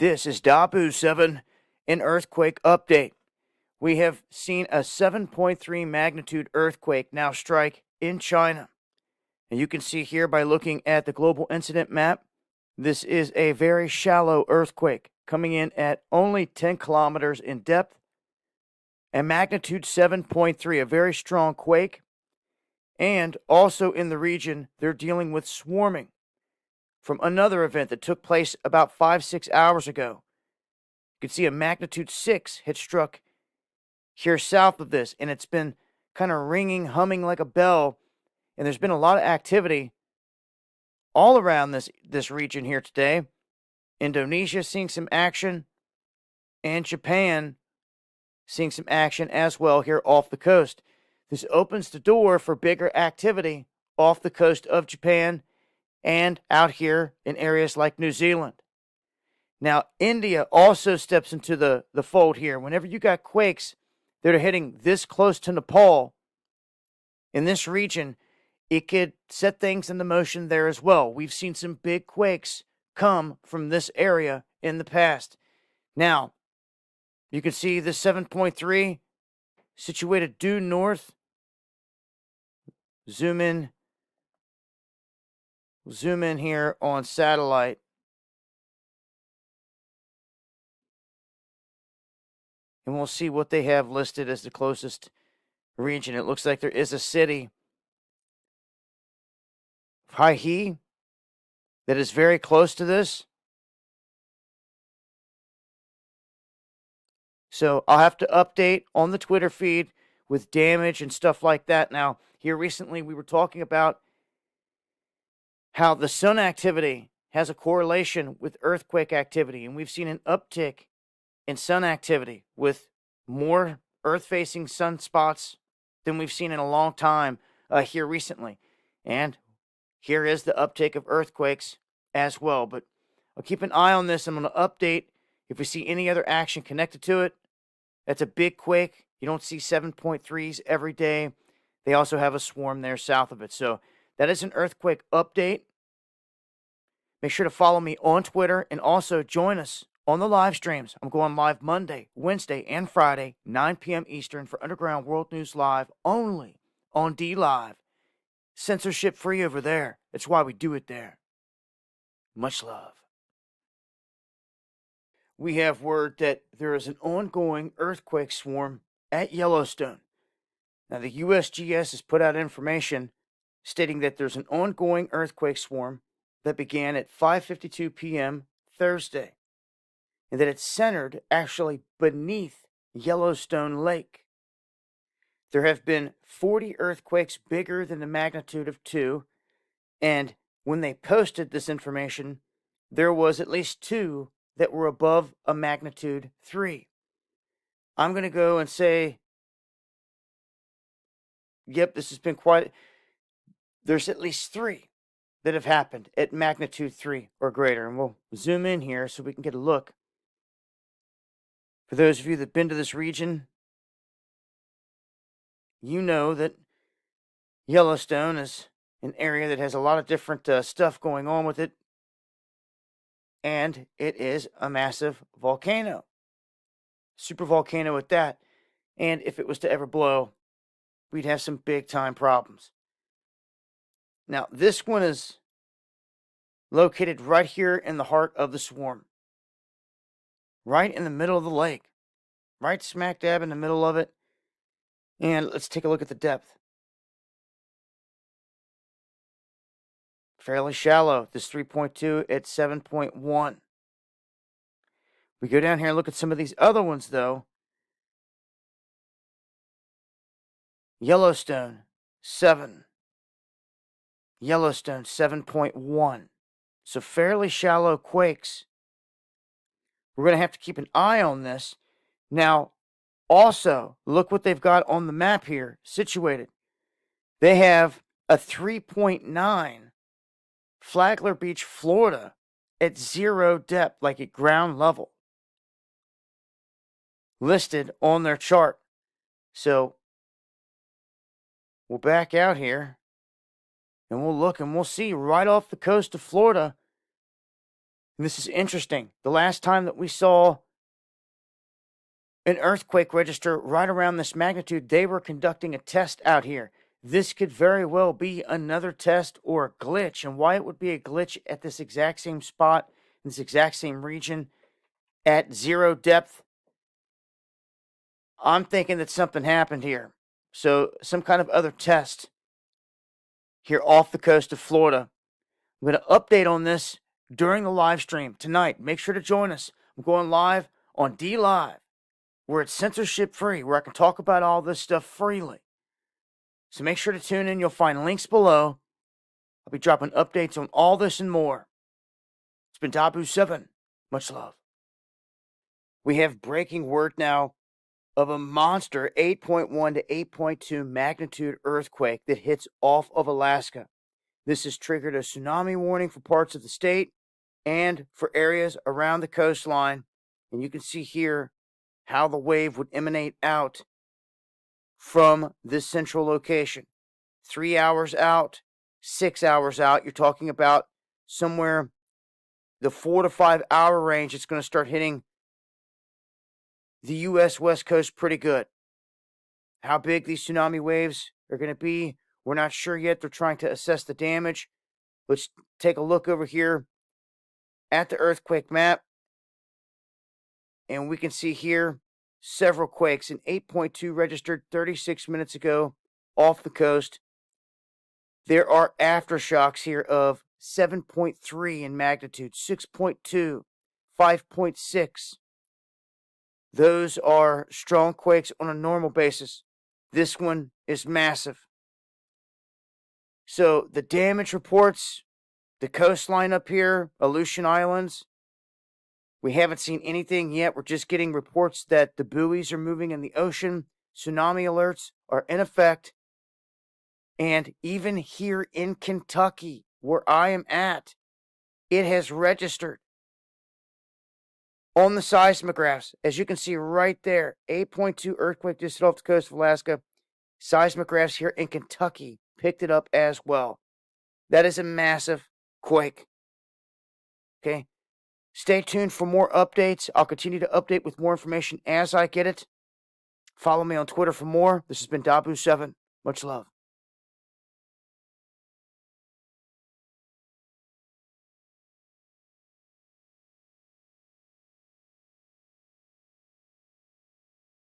This is Dabu 7, an earthquake update. We have seen a 7.3 magnitude earthquake now strike in China. And you can see here by looking at the global incident map, this is a very shallow earthquake coming in at only 10 kilometers in depth. And magnitude 7.3, a very strong quake. And also in the region, they're dealing with swarming from another event that took place about 5-6 hours ago. You can see a magnitude 6 had struck here south of this, and it's been kind of ringing, humming like a bell, and there's been a lot of activity all around this region here today. Indonesia seeing some action, and Japan seeing some action as well here off the coast. This opens the door for bigger activity off the coast of Japan and out here in areas like New Zealand. Now, India also steps into the fold here. Whenever you got quakes that are hitting this close to Nepal, in this region, it could set things into motion there as well. We've seen some big quakes come from this area in the past. Now, you can see the 7.3 situated due north. Zoom in here on satellite. And we'll see what they have listed as the closest region. It looks like there is a city, Hai, that is very close to this. So I'll have to update on the Twitter feed with damage and stuff like that. Now, here recently we were talking about how the sun activity has a correlation with earthquake activity, and we've seen an uptick in sun activity with more earth-facing sunspots than we've seen in a long time here recently. And here is the uptick of earthquakes as well. But I'll keep an eye on this. I'm going to update if we see any other action connected to it. That's a big quake. You don't see 7.3s every day. They also have a swarm there south of it. So that is an earthquake update. Make sure to follow me on Twitter and also join us on the live streams. I'm going live Monday, Wednesday, and Friday, 9 p.m. Eastern for Underground World News Live only on DLive. Censorship free over there. That's why we do it there. Much love. We have word that there is an ongoing earthquake swarm at Yellowstone. Now, the USGS has put out information stating that there's an ongoing earthquake swarm that began at 5:52 p.m. Thursday, and that it's centered actually beneath Yellowstone Lake. There have been 40 earthquakes bigger than the magnitude of 2, and when they posted this information, there was at least 2 that were above a magnitude 3. I'm going to go and say, yep, this has been quite... There's at least 3 that have happened at magnitude 3 or greater. And we'll zoom in here so we can get a look. For those of you that have been to this region, you know that Yellowstone is an area that has a lot of different stuff going on with it. And it is a massive volcano. Super volcano at that. And if it was to ever blow, we'd have some big time problems. Now, this one is located right here in the heart of the swarm. Right in the middle of the lake. Right smack dab in the middle of it. And let's take a look at the depth. Fairly shallow. This 3.2 at 7.1. We go down here and look at some of these other ones, though. Yellowstone, 7. Yellowstone, 7.1. So fairly shallow quakes. We're going to have to keep an eye on this. Now, also, look what they've got on the map here, situated. They have a 3.9 Flagler Beach, Florida, at 0 depth, like at ground level, listed on their chart. So we'll back out here and we'll look and we'll see right off the coast of Florida And this is interesting. The last time that we saw an earthquake register right around this magnitude, they were conducting a test out here. This could very well be another test or a glitch. And why it would be a glitch at this exact same spot, in this exact same region, at 0 depth, I'm thinking that something happened here. So some kind of other test here off the coast of Florida. I'm going to update on this during the live stream tonight. Make sure to join us. I'm going live on DLive, where it's censorship free, where I can talk about all this stuff freely. So make sure to tune in. You'll find links below. I'll be dropping updates on all this and more. It's been Dabu7. Much love. We have breaking word now of a monster 8.1 to 8.2 magnitude earthquake that hits off of Alaska. This has triggered a tsunami warning for parts of the state and for areas around the coastline. And you can see here how the wave would emanate out from this central location. 3 hours out, 6 hours out, you're talking about somewhere the 4 to 5 hour range. It's going to start hitting the U.S. West Coast pretty good. How big these tsunami waves are going to be, we're not sure yet. They're trying to assess the damage. Let's take a look over here at the earthquake map. And we can see here several quakes. An 8.2 registered 36 minutes ago off the coast. There are aftershocks here of 7.3 in magnitude, 6.2, 5.6. Those are strong quakes on a normal basis. This one is massive. So the damage reports, the coastline up here, Aleutian Islands, we haven't seen anything yet. We're just getting reports that the buoys are moving in the ocean. Tsunami alerts are in effect. And even here in Kentucky, where I am at, it has registered on the seismographs. As you can see right there, 8.2 earthquake just hit off the coast of Alaska. Seismographs here in Kentucky picked it up as well. That is a massive quake. Okay. Stay tuned for more updates. I'll continue to update with more information as I get it. Follow me on Twitter for more. This has been Dabu7. Much love.